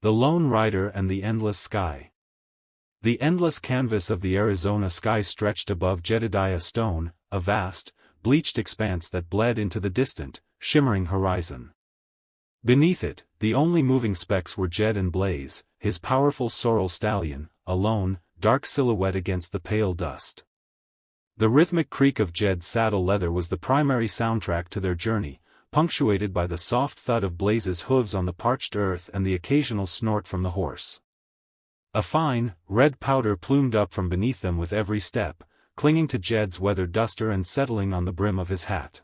The Lone Rider and the Endless Sky. The endless canvas of the Arizona sky stretched above Jedediah Stone, a vast, bleached expanse that bled into the distant, shimmering horizon. Beneath it, the only moving specks were Jed and Blaze, his powerful sorrel stallion, a lone, dark silhouette against the pale dust. The rhythmic creak of Jed's saddle leather was the primary soundtrack to their journey, punctuated by the soft thud of Blaze's hooves on the parched earth and the occasional snort from the horse. A fine, red powder plumed up from beneath them with every step, clinging to Jed's weathered duster and settling on the brim of his hat.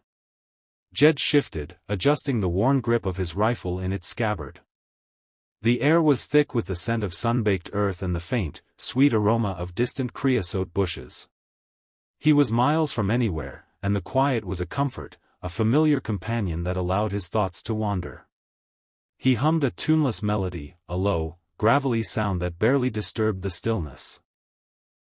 Jed shifted, adjusting the worn grip of his rifle in its scabbard. The air was thick with the scent of sun-baked earth and the faint, sweet aroma of distant creosote bushes. He was miles from anywhere, and the quiet was a comfort, a familiar companion that allowed his thoughts to wander. He hummed a tuneless melody, a low, gravelly sound that barely disturbed the stillness.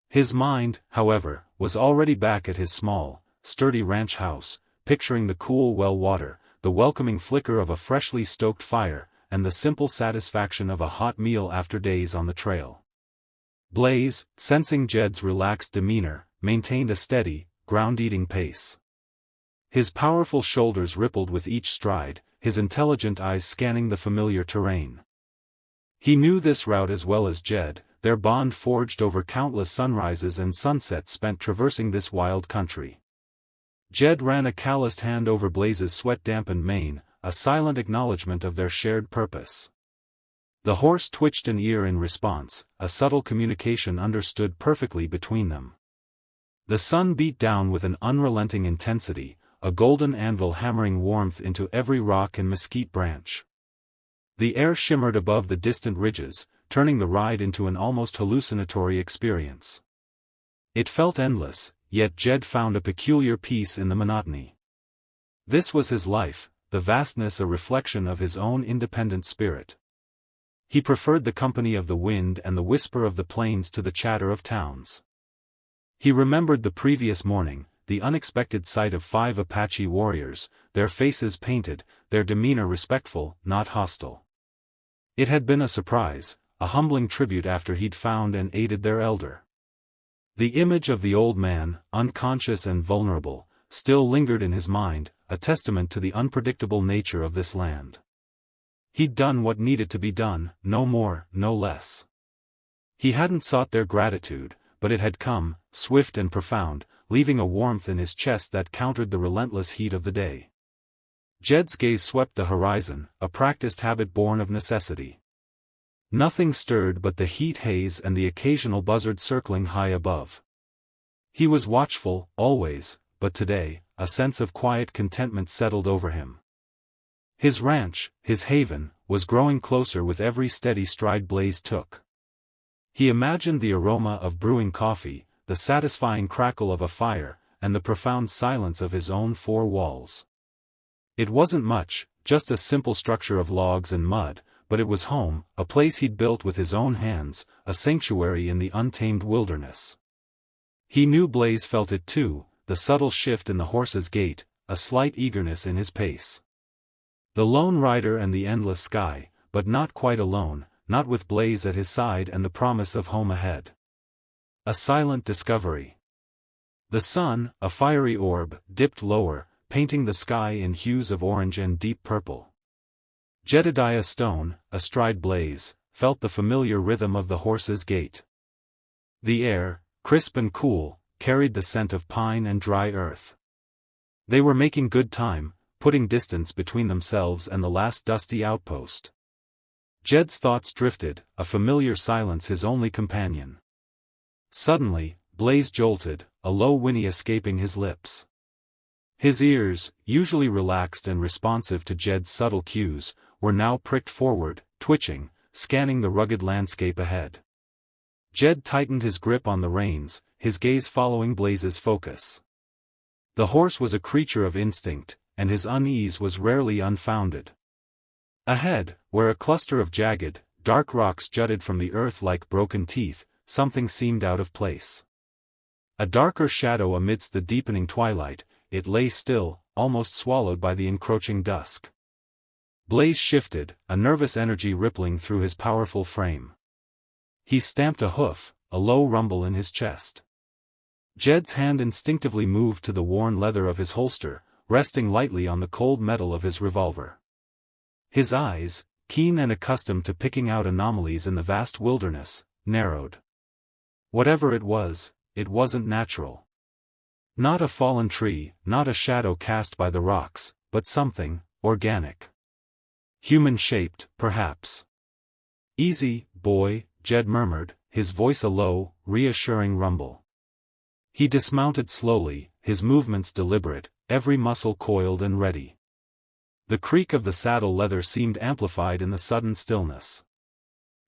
His mind, however, was already back at his small, sturdy ranch house, picturing the cool well water, the welcoming flicker of a freshly stoked fire, and the simple satisfaction of a hot meal after days on the trail. Blaze, sensing Jed's relaxed demeanor, maintained a steady, ground-eating pace. His powerful shoulders rippled with each stride, his intelligent eyes scanning the familiar terrain. He knew this route as well as Jed, their bond forged over countless sunrises and sunsets spent traversing this wild country. Jed ran a calloused hand over Blaze's sweat-dampened mane, a silent acknowledgement of their shared purpose. The horse twitched an ear in response, a subtle communication understood perfectly between them. The sun beat down with an unrelenting intensity, a golden anvil hammering warmth into every rock and mesquite branch. The air shimmered above the distant ridges, turning the ride into an almost hallucinatory experience. It felt endless, yet Jed found a peculiar peace in the monotony. This was his life, the vastness a reflection of his own independent spirit. He preferred the company of the wind and the whisper of the plains to the chatter of towns. He remembered the previous morning, the unexpected sight of 5 Apache warriors, their faces painted, their demeanor respectful, not hostile. It had been a surprise, a humbling tribute after he'd found and aided their elder. The image of the old man, unconscious and vulnerable, still lingered in his mind, a testament to the unpredictable nature of this land. He'd done what needed to be done, no more, no less. He hadn't sought their gratitude, but it had come, swift and profound, leaving a warmth in his chest that countered the relentless heat of the day. Jed's gaze swept the horizon, a practiced habit born of necessity. Nothing stirred but the heat haze and the occasional buzzard circling high above. He was watchful, always, but today, a sense of quiet contentment settled over him. His ranch, his haven, was growing closer with every steady stride Blaze took. He imagined the aroma of brewing coffee, the satisfying crackle of a fire, and the profound silence of his own 4 walls. It wasn't much, just a simple structure of logs and mud, but it was home, a place he'd built with his own hands, a sanctuary in the untamed wilderness. He knew Blaze felt it too, the subtle shift in the horse's gait, a slight eagerness in his pace. The Lone Rider and the Endless Sky, but not quite alone, not with Blaze at his side and the promise of home ahead. A silent discovery. The sun, a fiery orb, dipped lower, painting the sky in hues of orange and deep purple. Jedediah Stone, astride Blaze, felt the familiar rhythm of the horse's gait. The air, crisp and cool, carried the scent of pine and dry earth. They were making good time, putting distance between themselves and the last dusty outpost. Jed's thoughts drifted, a familiar silence his only companion. Suddenly, Blaze jolted, a low whinny escaping his lips. His ears, usually relaxed and responsive to Jed's subtle cues, were now pricked forward, twitching, scanning the rugged landscape ahead. Jed tightened his grip on the reins, his gaze following Blaze's focus. The horse was a creature of instinct, and his unease was rarely unfounded. Ahead, where a cluster of jagged, dark rocks jutted from the earth like broken teeth, something seemed out of place. A darker shadow amidst the deepening twilight, it lay still, almost swallowed by the encroaching dusk. Blaze shifted, a nervous energy rippling through his powerful frame. He stamped a hoof, a low rumble in his chest. Jed's hand instinctively moved to the worn leather of his holster, resting lightly on the cold metal of his revolver. His eyes, keen and accustomed to picking out anomalies in the vast wilderness, narrowed. Whatever it wasn't natural. Not a fallen tree, not a shadow cast by the rocks, but something organic. Human-shaped, perhaps. "Easy, boy," Jed murmured, his voice a low, reassuring rumble. He dismounted slowly, his movements deliberate, every muscle coiled and ready. The creak of the saddle leather seemed amplified in the sudden stillness.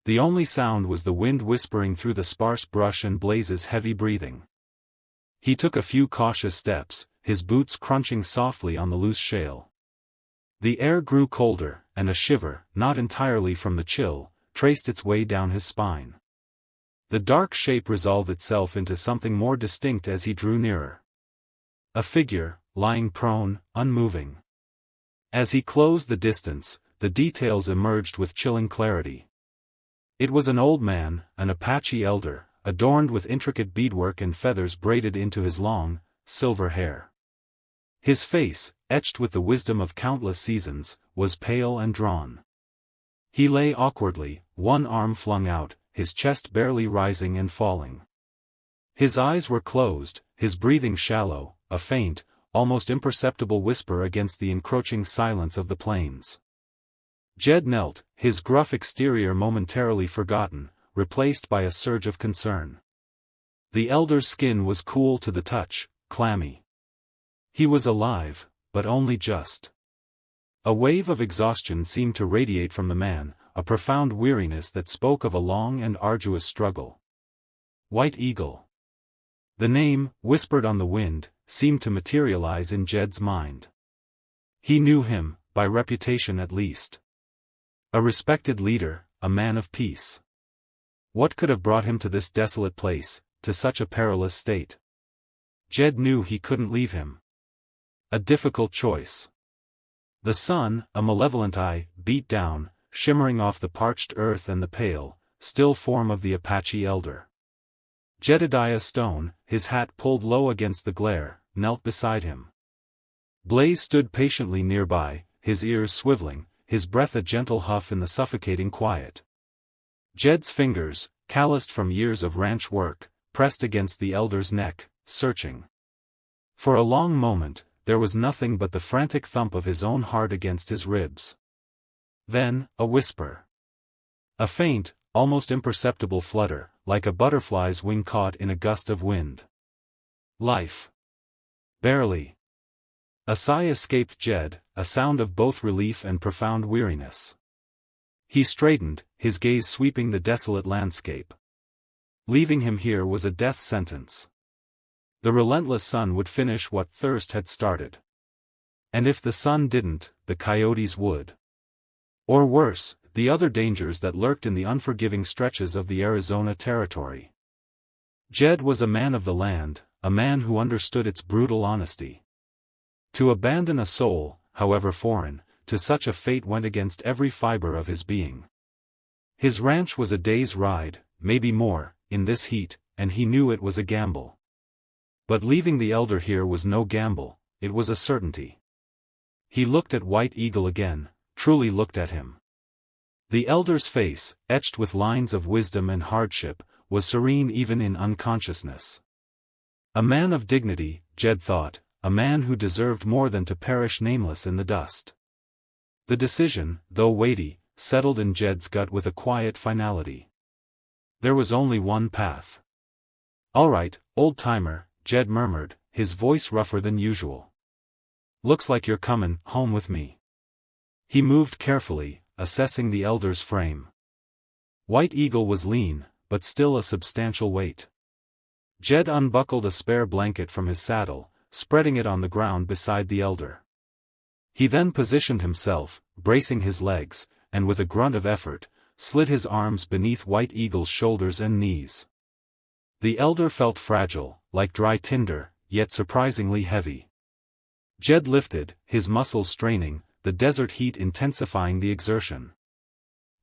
The only sound was the wind whispering through the sparse brush and Blaze's heavy breathing. He took a few cautious steps, his boots crunching softly on the loose shale. The air grew colder, and a shiver, not entirely from the chill, traced its way down his spine. The dark shape resolved itself into something more distinct as he drew nearer. A figure, lying prone, unmoving. As he closed the distance, the details emerged with chilling clarity. It was an old man, an Apache elder, adorned with intricate beadwork and feathers braided into his long, silver hair. His face, etched with the wisdom of countless seasons, was pale and drawn. He lay awkwardly, one arm flung out, his chest barely rising and falling. His eyes were closed, his breathing shallow, a faint, almost imperceptible whisper against the encroaching silence of the plains. Jed knelt, his gruff exterior momentarily forgotten, replaced by a surge of concern. The elder's skin was cool to the touch, clammy. He was alive, but only just. A wave of exhaustion seemed to radiate from the man, a profound weariness that spoke of a long and arduous struggle. White Eagle. The name, whispered on the wind, seemed to materialize in Jed's mind. He knew him, by reputation at least. A respected leader, a man of peace. What could have brought him to this desolate place, to such a perilous state? Jed knew he couldn't leave him. A difficult choice. The sun, a malevolent eye, beat down, shimmering off the parched earth and the pale, still form of the Apache elder. Jedediah Stone, his hat pulled low against the glare, knelt beside him. Blaze stood patiently nearby, his ears swiveling, his breath a gentle huff in the suffocating quiet. Jed's fingers, calloused from years of ranch work, pressed against the elder's neck, searching. For a long moment, there was nothing but the frantic thump of his own heart against his ribs. Then, a whisper. A faint, almost imperceptible flutter, like a butterfly's wing caught in a gust of wind. Life. Barely. A sigh escaped Jed, a sound of both relief and profound weariness. He straightened, his gaze sweeping the desolate landscape. Leaving him here was a death sentence. The relentless sun would finish what thirst had started. And if the sun didn't, the coyotes would. Or worse, the other dangers that lurked in the unforgiving stretches of the Arizona territory. Jed was a man of the land, a man who understood its brutal honesty. To abandon a soul, however foreign, to such a fate went against every fiber of his being. His ranch was a day's ride, maybe more, in this heat, and he knew it was a gamble. But leaving the elder here was no gamble, it was a certainty. He looked at White Eagle again, truly looked at him. The elder's face, etched with lines of wisdom and hardship, was serene even in unconsciousness. A man of dignity, Jed thought, a man who deserved more than to perish nameless in the dust. The decision, though weighty, settled in Jed's gut with a quiet finality. There was only one path. "All right, old-timer," Jed murmured, his voice rougher than usual. "Looks like you're comin' home with me." He moved carefully, assessing the elder's frame. White Eagle was lean, but still a substantial weight. Jed unbuckled a spare blanket from his saddle, spreading it on the ground beside the elder. He then positioned himself, bracing his legs, and with a grunt of effort, slid his arms beneath White Eagle's shoulders and knees. The elder felt fragile, like dry tinder, yet surprisingly heavy. Jed lifted, his muscles straining, the desert heat intensifying the exertion.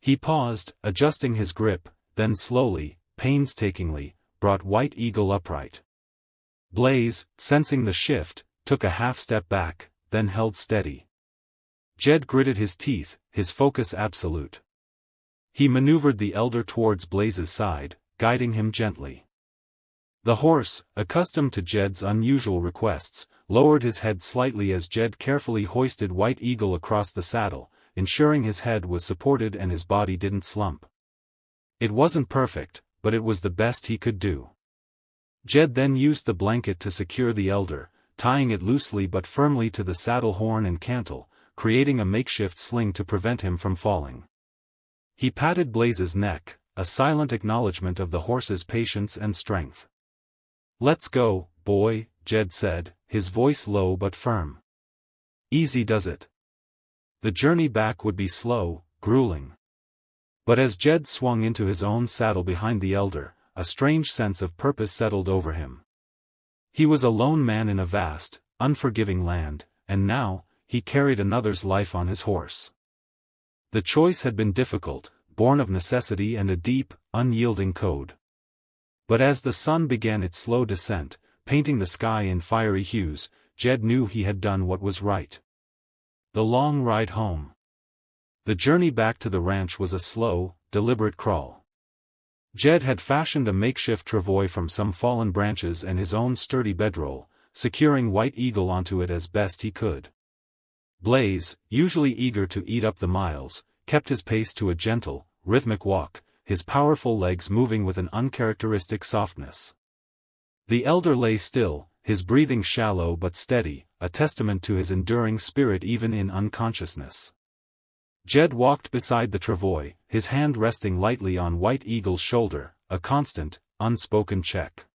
He paused, adjusting his grip, then slowly, painstakingly, brought White Eagle upright. Blaze, sensing the shift, took a half-step back, then held steady. Jed gritted his teeth, his focus absolute. He maneuvered the elder towards Blaze's side, guiding him gently. The horse, accustomed to Jed's unusual requests, lowered his head slightly as Jed carefully hoisted White Eagle across the saddle, ensuring his head was supported and his body didn't slump. It wasn't perfect, but it was the best he could do. Jed then used the blanket to secure the elder, tying it loosely but firmly to the saddle horn and cantle, creating a makeshift sling to prevent him from falling. He patted Blaze's neck, a silent acknowledgement of the horse's patience and strength. "Let's go, boy," Jed said, his voice low but firm. "Easy does it." The journey back would be slow, grueling. But as Jed swung into his own saddle behind the elder, a strange sense of purpose settled over him. He was a lone man in a vast, unforgiving land, and now, he carried another's life on his horse. The choice had been difficult, born of necessity and a deep, unyielding code. But as the sun began its slow descent, painting the sky in fiery hues, Jed knew he had done what was right. The long ride home. The journey back to the ranch was a slow, deliberate crawl. Jed had fashioned a makeshift travois from some fallen branches and his own sturdy bedroll, securing White Eagle onto it as best he could. Blaze, usually eager to eat up the miles, kept his pace to a gentle, rhythmic walk, his powerful legs moving with an uncharacteristic softness. The elder lay still, his breathing shallow but steady, a testament to his enduring spirit even in unconsciousness. Jed walked beside the travois, his hand resting lightly on White Eagle's shoulder, a constant, unspoken check.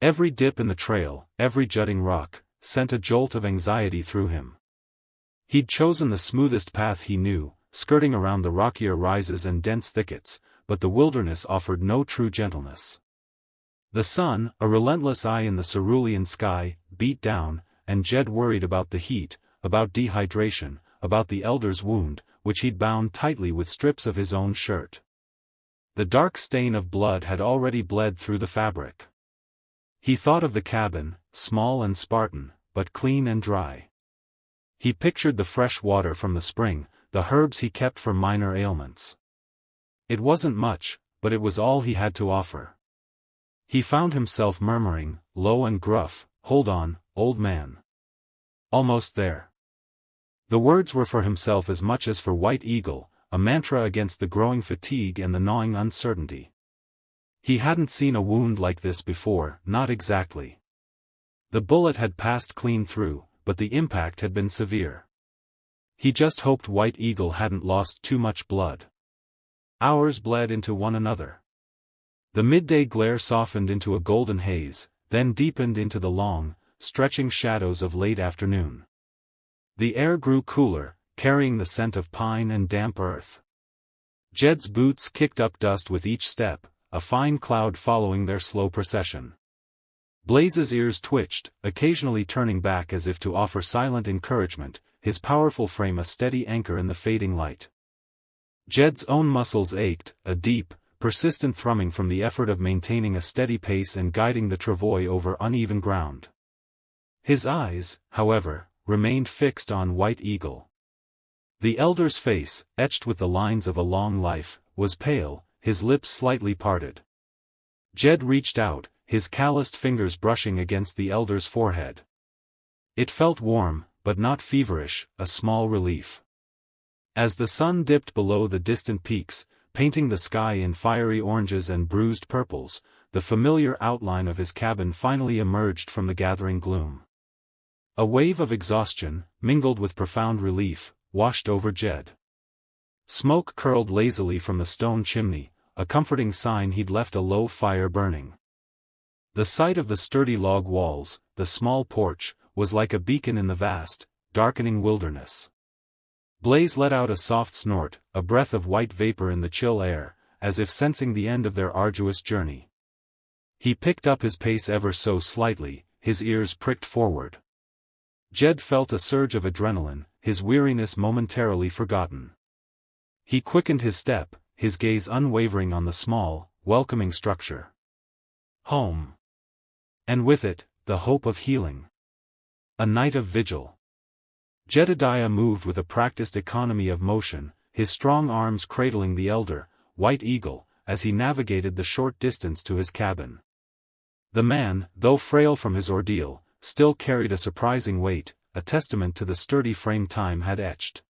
Every dip in the trail, every jutting rock, sent a jolt of anxiety through him. He'd chosen the smoothest path he knew, skirting around the rockier rises and dense thickets, but the wilderness offered no true gentleness. The sun, a relentless eye in the cerulean sky, beat down, and Jed worried about the heat, about dehydration, about the elder's wound, which he'd bound tightly with strips of his own shirt. The dark stain of blood had already bled through the fabric. He thought of the cabin, small and Spartan, but clean and dry. He pictured the fresh water from the spring, the herbs he kept for minor ailments. It wasn't much, but it was all he had to offer. He found himself murmuring, low and gruff, "Hold on, old man. Almost there." The words were for himself as much as for White Eagle, a mantra against the growing fatigue and the gnawing uncertainty. He hadn't seen a wound like this before, not exactly. The bullet had passed clean through, but the impact had been severe. He just hoped White Eagle hadn't lost too much blood. Hours bled into one another. The midday glare softened into a golden haze, then deepened into the long, stretching shadows of late afternoon. The air grew cooler, carrying the scent of pine and damp earth. Jed's boots kicked up dust with each step, a fine cloud following their slow procession. Blaze's ears twitched, occasionally turning back as if to offer silent encouragement, his powerful frame a steady anchor in the fading light. Jed's own muscles ached, a deep, persistent thrumming from the effort of maintaining a steady pace and guiding the travois over uneven ground. His eyes, however, remained fixed on White Eagle. The elder's face, etched with the lines of a long life, was pale, his lips slightly parted. Jed reached out, his calloused fingers brushing against the elder's forehead. It felt warm, but not feverish, a small relief. As the sun dipped below the distant peaks, painting the sky in fiery oranges and bruised purples, the familiar outline of his cabin finally emerged from the gathering gloom. A wave of exhaustion, mingled with profound relief, washed over Jed. Smoke curled lazily from the stone chimney, a comforting sign he'd left a low fire burning. The sight of the sturdy log walls, the small porch, was like a beacon in the vast, darkening wilderness. Blaze let out a soft snort, a breath of white vapor in the chill air, as if sensing the end of their arduous journey. He picked up his pace ever so slightly, his ears pricked forward. Jed felt a surge of adrenaline, his weariness momentarily forgotten. He quickened his step, his gaze unwavering on the small, welcoming structure. Home. And with it, the hope of healing. A night of vigil. Jedediah moved with a practiced economy of motion, his strong arms cradling the elder, White Eagle, as he navigated the short distance to his cabin. The man, though frail from his ordeal, still carried a surprising weight, a testament to the sturdy frame time had etched.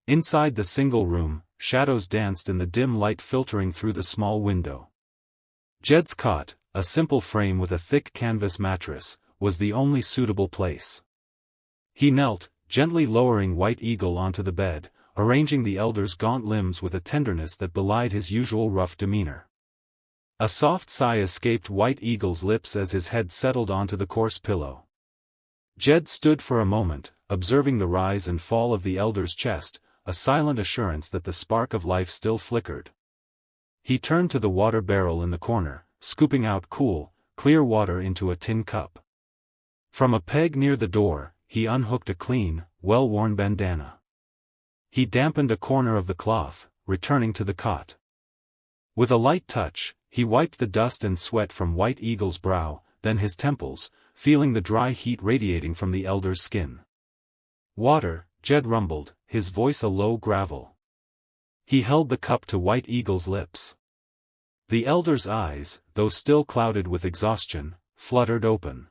Inside the single room, shadows danced in the dim light filtering through the small window. Jed's cot, a simple frame with a thick canvas mattress, was the only suitable place. He knelt, gently lowering White Eagle onto the bed, arranging the elder's gaunt limbs with a tenderness that belied his usual rough demeanor. A soft sigh escaped White Eagle's lips as his head settled onto the coarse pillow. Jed stood for a moment, observing the rise and fall of the elder's chest, a silent assurance that the spark of life still flickered. He turned to the water barrel in the corner, scooping out cool, clear water into a tin cup. From a peg near the door, he unhooked a clean, well-worn bandana. He dampened a corner of the cloth, returning to the cot. With a light touch, he wiped the dust and sweat from White Eagle's brow, then his temples, feeling the dry heat radiating from the elder's skin. "Water," Jed rumbled, his voice a low gravel. He held the cup to White Eagle's lips. The elder's eyes, though still clouded with exhaustion, fluttered open.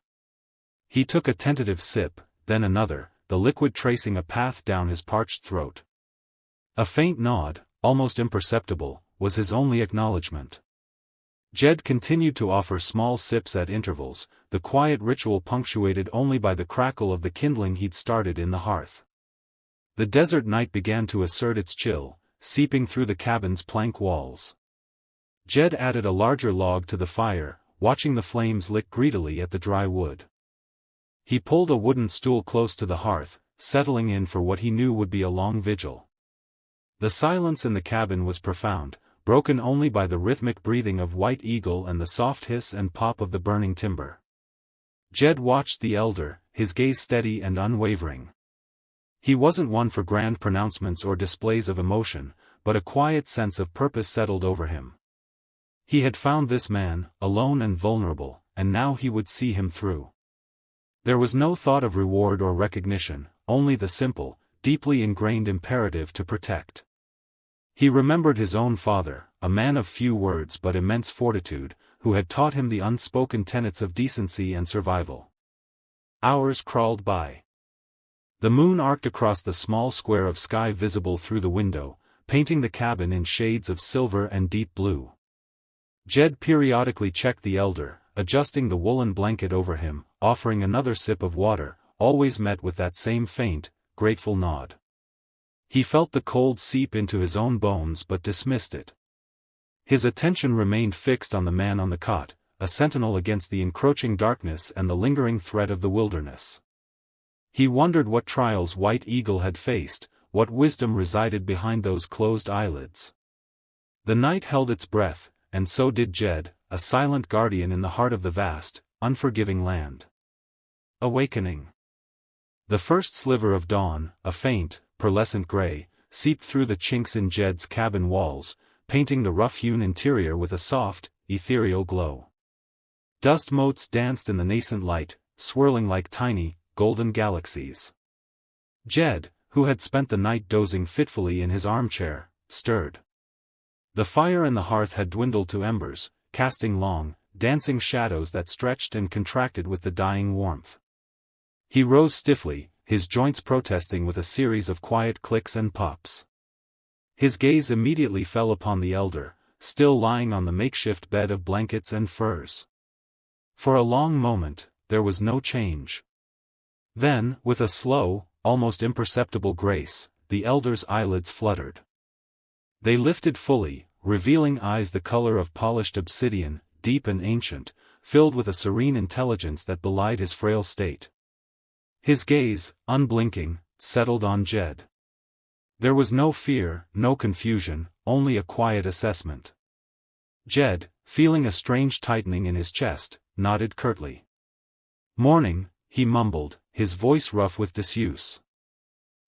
He took a tentative sip, then another, the liquid tracing a path down his parched throat. A faint nod, almost imperceptible, was his only acknowledgement. Jed continued to offer small sips at intervals, the quiet ritual punctuated only by the crackle of the kindling he'd started in the hearth. The desert night began to assert its chill, seeping through the cabin's plank walls. Jed added a larger log to the fire, watching the flames lick greedily at the dry wood. He pulled a wooden stool close to the hearth, settling in for what he knew would be a long vigil. The silence in the cabin was profound, broken only by the rhythmic breathing of White Eagle and the soft hiss and pop of the burning timber. Jed watched the elder, his gaze steady and unwavering. He wasn't one for grand pronouncements or displays of emotion, but a quiet sense of purpose settled over him. He had found this man, alone and vulnerable, and now he would see him through. There was no thought of reward or recognition, only the simple, deeply ingrained imperative to protect. He remembered his own father, a man of few words but immense fortitude, who had taught him the unspoken tenets of decency and survival. Hours crawled by. The moon arced across the small square of sky visible through the window, painting the cabin in shades of silver and deep blue. Jed periodically checked the elder, adjusting the woolen blanket over him, offering another sip of water, always met with that same faint, grateful nod. He felt the cold seep into his own bones but dismissed it. His attention remained fixed on the man on the cot, a sentinel against the encroaching darkness and the lingering threat of the wilderness. He wondered what trials White Eagle had faced, what wisdom resided behind those closed eyelids. The night held its breath, and so did Jed, a silent guardian in the heart of the vast, unforgiving land. Awakening. The first sliver of dawn, a faint, pearlescent gray, seeped through the chinks in Jed's cabin walls, painting the rough-hewn interior with a soft, ethereal glow. Dust motes danced in the nascent light, swirling like tiny, golden galaxies. Jed, who had spent the night dozing fitfully in his armchair, stirred. The fire in the hearth had dwindled to embers, casting long, dancing shadows that stretched and contracted with the dying warmth. He rose stiffly, his joints protesting with a series of quiet clicks and pops. His gaze immediately fell upon the elder, still lying on the makeshift bed of blankets and furs. For a long moment, there was no change. Then, with a slow, almost imperceptible grace, the elder's eyelids fluttered. They lifted fully, revealing eyes the color of polished obsidian, deep and ancient, filled with a serene intelligence that belied his frail state. His gaze, unblinking, settled on Jed. There was no fear, no confusion, only a quiet assessment. Jed, feeling a strange tightening in his chest, nodded curtly. "Morning," he mumbled, his voice rough with disuse.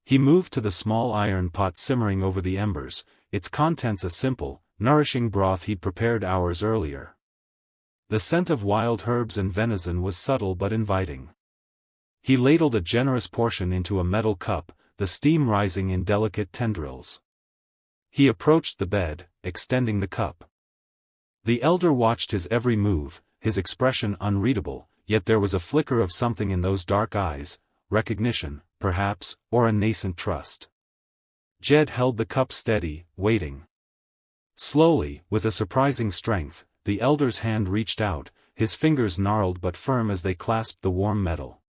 He moved to the small iron pot simmering over the embers, its contents a simple, nourishing broth he'd prepared hours earlier. The scent of wild herbs and venison was subtle but inviting. He ladled a generous portion into a metal cup, the steam rising in delicate tendrils. He approached the bed, extending the cup. The elder watched his every move, his expression unreadable, yet there was a flicker of something in those dark eyes, recognition, perhaps, or a nascent trust. Jed held the cup steady, waiting. Slowly, with a surprising strength, the elder's hand reached out, his fingers gnarled but firm as they clasped the warm metal.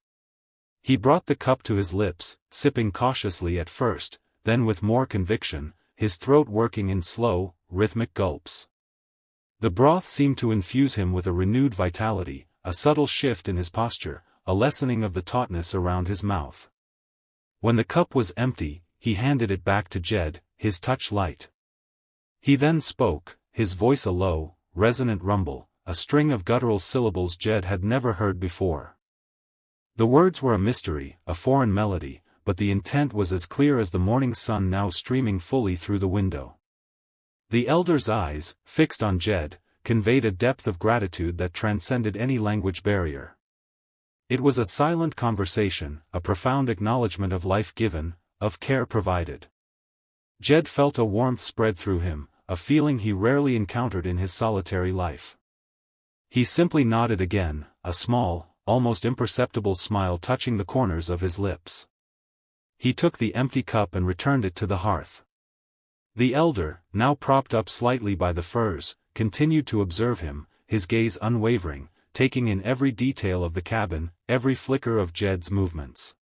He brought the cup to his lips, sipping cautiously at first, then with more conviction, his throat working in slow, rhythmic gulps. The broth seemed to infuse him with a renewed vitality, a subtle shift in his posture, a lessening of the tautness around his mouth. When the cup was empty, he handed it back to Jed, his touch light. He then spoke, his voice a low, resonant rumble, a string of guttural syllables Jed had never heard before. The words were a mystery, a foreign melody, but the intent was as clear as the morning sun now streaming fully through the window. The elder's eyes, fixed on Jed, conveyed a depth of gratitude that transcended any language barrier. It was a silent conversation, a profound acknowledgement of life given, of care provided. Jed felt a warmth spread through him, a feeling he rarely encountered in his solitary life. He simply nodded again, a small, almost imperceptible smile touching the corners of his lips. He took the empty cup and returned it to the hearth. The elder, now propped up slightly by the furs, continued to observe him, his gaze unwavering, taking in every detail of the cabin, every flicker of Jed's movements.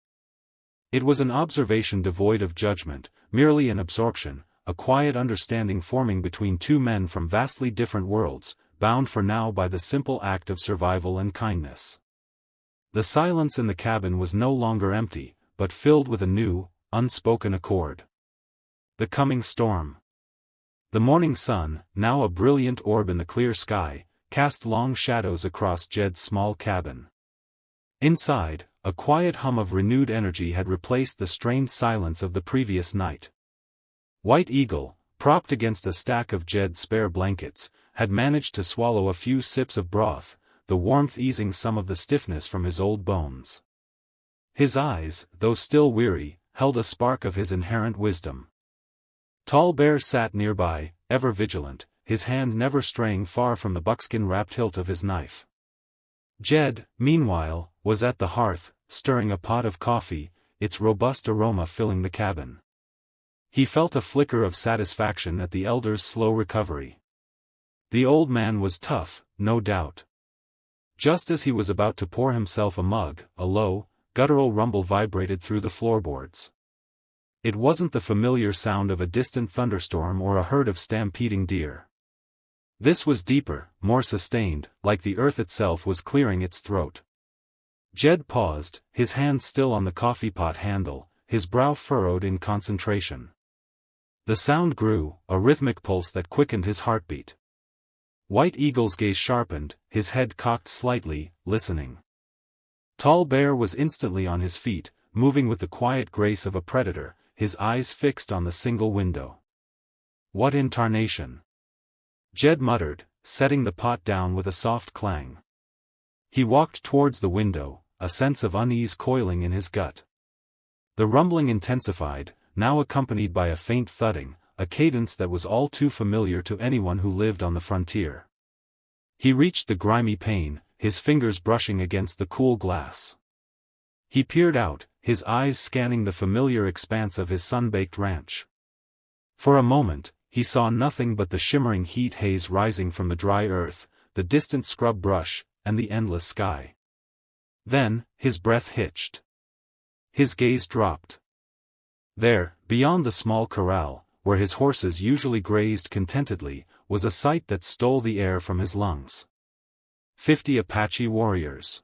It was an observation devoid of judgment, merely an absorption, a quiet understanding forming between two men from vastly different worlds, bound for now by the simple act of survival and kindness. The silence in the cabin was no longer empty, but filled with a new, unspoken accord. The coming storm. The morning sun, now a brilliant orb in the clear sky, cast long shadows across Jed's small cabin. Inside, a quiet hum of renewed energy had replaced the strained silence of the previous night. White Eagle, propped against a stack of Jed's spare blankets, had managed to swallow a few sips of broth, the warmth easing some of the stiffness from his old bones. His eyes, though still weary, held a spark of his inherent wisdom. Tall Bear sat nearby, ever vigilant, his hand never straying far from the buckskin-wrapped hilt of his knife. Jed, meanwhile, was at the hearth, stirring a pot of coffee, its robust aroma filling the cabin. He felt a flicker of satisfaction at the elder's slow recovery. The old man was tough, no doubt. Just as he was about to pour himself a mug, a low, guttural rumble vibrated through the floorboards. It wasn't the familiar sound of a distant thunderstorm or a herd of stampeding deer. This was deeper, more sustained, like the earth itself was clearing its throat. Jed paused, his hand still on the coffee pot handle, his brow furrowed in concentration. The sound grew, a rhythmic pulse that quickened his heartbeat. White Eagle's gaze sharpened, his head cocked slightly, listening. Tall Bear was instantly on his feet, moving with the quiet grace of a predator, his eyes fixed on the single window. What in tarnation? Jed muttered, setting the pot down with a soft clang. He walked towards the window, a sense of unease coiling in his gut. The rumbling intensified, now accompanied by a faint thudding, a cadence that was all too familiar to anyone who lived on the frontier. He reached the grimy pane, his fingers brushing against the cool glass. He peered out, his eyes scanning the familiar expanse of his sun-baked ranch. For a moment, he saw nothing but the shimmering heat haze rising from the dry earth, the distant scrub brush, and the endless sky. Then, his breath hitched. His gaze dropped. There, beyond the small corral, where his horses usually grazed contentedly, was a sight that stole the air from his lungs. 50 Apache warriors.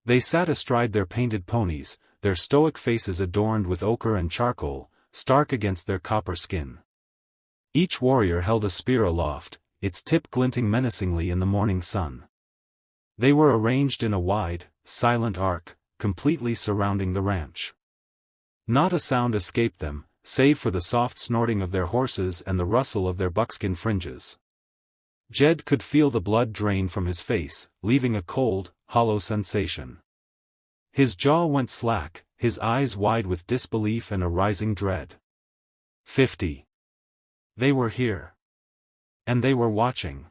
They sat astride their painted ponies, their stoic faces adorned with ochre and charcoal, stark against their copper skin. Each warrior held a spear aloft, its tip glinting menacingly in the morning sun. They were arranged in a wide, silent arc, completely surrounding the ranch. Not a sound escaped them, save for the soft snorting of their horses and the rustle of their buckskin fringes. Jed could feel the blood drain from his face, leaving a cold, hollow sensation. His jaw went slack, his eyes wide with disbelief and a rising dread. 50. They were here. And they were watching.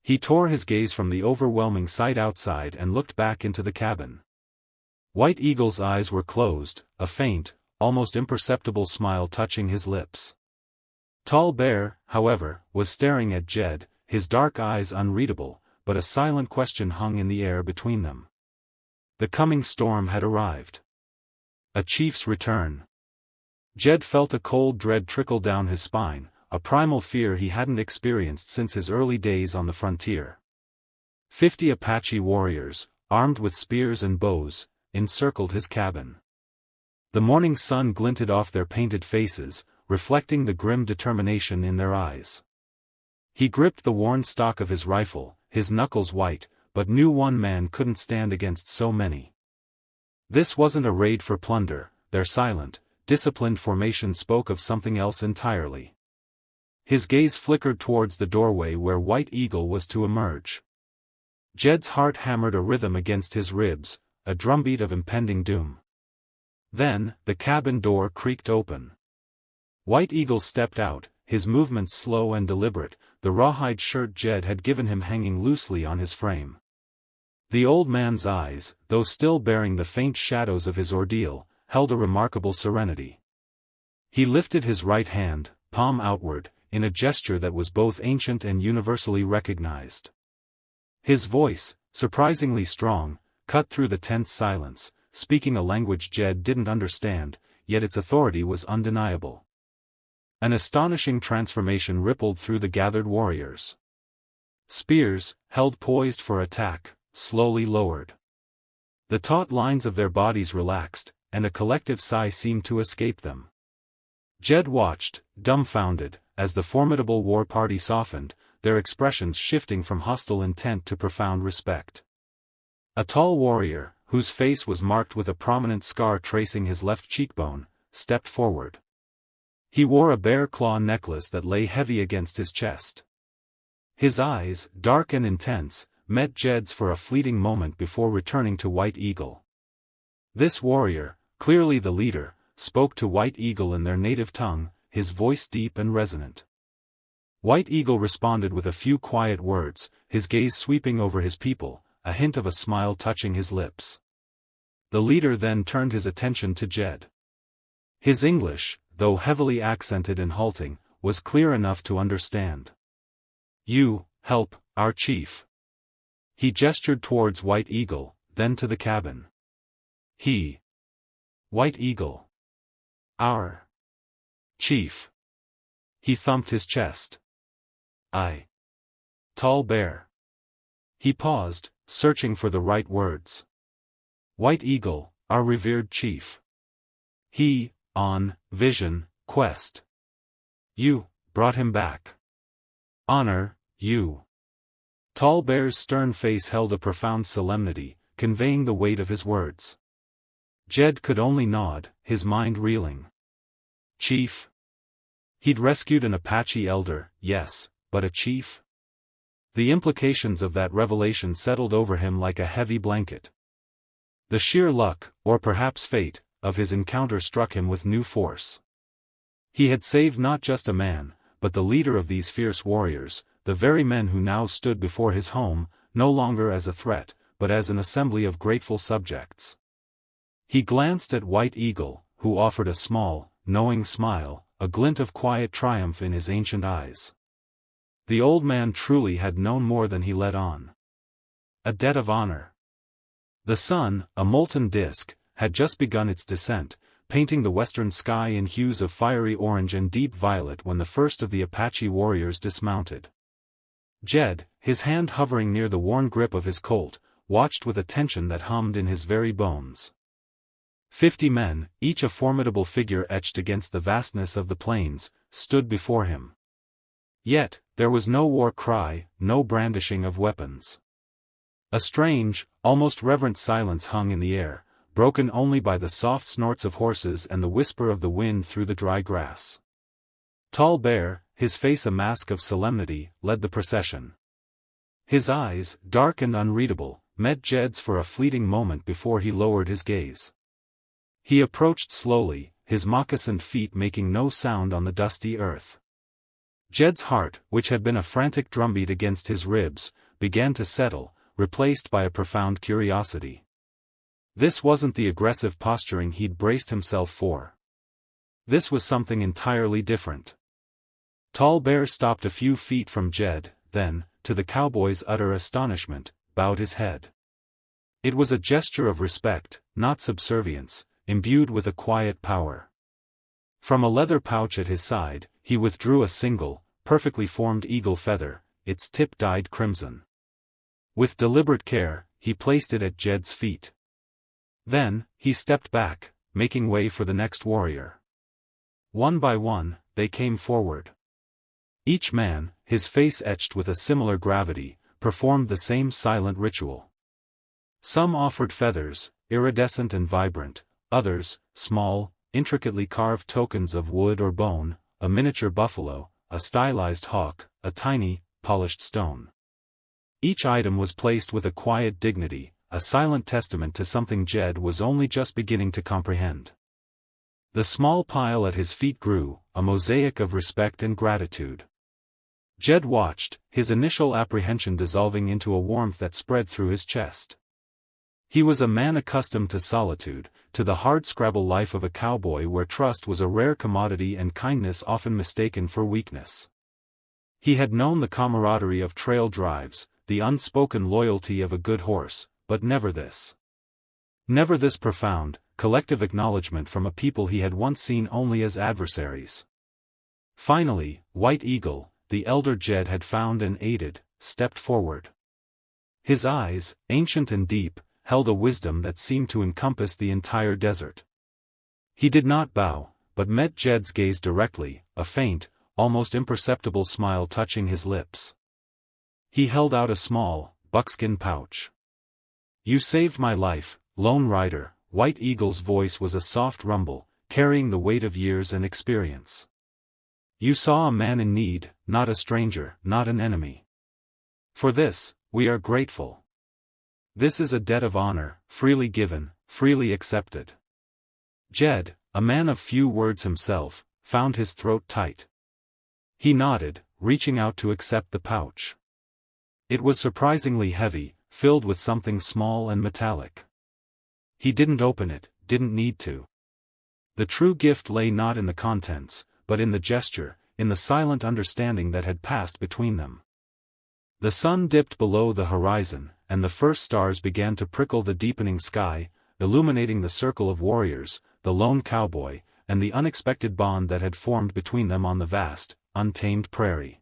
He tore his gaze from the overwhelming sight outside and looked back into the cabin. White Eagle's eyes were closed, a faint, almost imperceptible smile touching his lips. Tall Bear, however, was staring at Jed, his dark eyes unreadable, but a silent question hung in the air between them. The coming storm had arrived. A chief's return. Jed felt a cold dread trickle down his spine, a primal fear he hadn't experienced since his early days on the frontier. 50 Apache warriors, armed with spears and bows, encircled his cabin. The morning sun glinted off their painted faces, reflecting the grim determination in their eyes. He gripped the worn stock of his rifle, his knuckles white, but knew one man couldn't stand against so many. This wasn't a raid for plunder, their silent, disciplined formation spoke of something else entirely. His gaze flickered towards the doorway where White Eagle was to emerge. Jed's heart hammered a rhythm against his ribs, a drumbeat of impending doom. Then, the cabin door creaked open. White Eagle stepped out, his movements slow and deliberate, the rawhide shirt Jed had given him hanging loosely on his frame. The old man's eyes, though still bearing the faint shadows of his ordeal, held a remarkable serenity. He lifted his right hand, palm outward, in a gesture that was both ancient and universally recognized. His voice, surprisingly strong, cut through the tense silence, speaking a language Jed didn't understand, yet its authority was undeniable. An astonishing transformation rippled through the gathered warriors. Spears, held poised for attack, slowly lowered. The taut lines of their bodies relaxed, and a collective sigh seemed to escape them. Jed watched, dumbfounded, as the formidable war party softened, their expressions shifting from hostile intent to profound respect. A tall warrior, whose face was marked with a prominent scar tracing his left cheekbone, stepped forward. He wore a bear claw necklace that lay heavy against his chest. His eyes, dark and intense, met Jed's for a fleeting moment before returning to White Eagle. This warrior, clearly the leader, spoke to White Eagle in their native tongue, his voice deep and resonant. White Eagle responded with a few quiet words, his gaze sweeping over his people, a hint of a smile touching his lips. The leader then turned his attention to Jed. His English, though heavily accented and halting, was clear enough to understand. "You, help, our chief." He gestured towards White Eagle, then to the cabin. "He. White Eagle. Our. Chief." He thumped his chest. "I. Tall Bear." He paused, searching for the right words. "White Eagle, our revered chief. He, on, vision, quest. You, brought him back. Honor, you." Tall Bear's stern face held a profound solemnity, conveying the weight of his words. Jed could only nod, his mind reeling. Chief? He'd rescued an Apache elder, yes, but a chief? The implications of that revelation settled over him like a heavy blanket. The sheer luck, or perhaps fate, of his encounter struck him with new force. He had saved not just a man, but the leader of these fierce warriors, the very men who now stood before his home, no longer as a threat, but as an assembly of grateful subjects. He glanced at White Eagle, who offered a small, knowing smile, a glint of quiet triumph in his ancient eyes. The old man truly had known more than he let on. A debt of honor. The sun, a molten disk, had just begun its descent, painting the western sky in hues of fiery orange and deep violet when the first of the Apache warriors dismounted. Jed, his hand hovering near the worn grip of his Colt, watched with a tension that hummed in his very bones. 50 men, each a formidable figure etched against the vastness of the plains, stood before him. Yet, there was no war cry, no brandishing of weapons. A strange, almost reverent silence hung in the air, broken only by the soft snorts of horses and the whisper of the wind through the dry grass. Tall Bear, his face a mask of solemnity, led the procession. His eyes, dark and unreadable, met Jed's for a fleeting moment before he lowered his gaze. He approached slowly, his moccasined feet making no sound on the dusty earth. Jed's heart, which had been a frantic drumbeat against his ribs, began to settle, replaced by a profound curiosity. This wasn't the aggressive posturing he'd braced himself for. This was something entirely different. Tall Bear stopped a few feet from Jed, then, to the cowboy's utter astonishment, bowed his head. It was a gesture of respect, not subservience, imbued with a quiet power. From a leather pouch at his side, he withdrew a single, perfectly formed eagle feather, its tip dyed crimson. With deliberate care, he placed it at Jed's feet. Then, he stepped back, making way for the next warrior. One by one, they came forward. Each man, his face etched with a similar gravity, performed the same silent ritual. Some offered feathers, iridescent and vibrant, others, small, intricately carved tokens of wood or bone, a miniature buffalo, a stylized hawk, a tiny, polished stone. Each item was placed with a quiet dignity, a silent testament to something Jed was only just beginning to comprehend. The small pile at his feet grew, a mosaic of respect and gratitude. Jed watched, his initial apprehension dissolving into a warmth that spread through his chest. He was a man accustomed to solitude, to the hardscrabble life of a cowboy where trust was a rare commodity and kindness often mistaken for weakness. He had known the camaraderie of trail drives, the unspoken loyalty of a good horse, but never this. Never this profound, collective acknowledgement from a people he had once seen only as adversaries. Finally, White Eagle, the elder Jed had found and aided, stepped forward. His eyes, ancient and deep, held a wisdom that seemed to encompass the entire desert. He did not bow, but met Jed's gaze directly, a faint, almost imperceptible smile touching his lips. He held out a small, buckskin pouch. "You saved my life, Lone Rider." White Eagle's voice was a soft rumble, carrying the weight of years and experience. "You saw a man in need, not a stranger, not an enemy. For this, we are grateful. This is a debt of honor, freely given, freely accepted." Jed, a man of few words himself, found his throat tight. He nodded, reaching out to accept the pouch. It was surprisingly heavy, filled with something small and metallic. He didn't open it, didn't need to. The true gift lay not in the contents, but in the gesture, in the silent understanding that had passed between them. The sun dipped below the horizon, and the first stars began to prickle the deepening sky, illuminating the circle of warriors, the lone cowboy, and the unexpected bond that had formed between them on the vast, untamed prairie.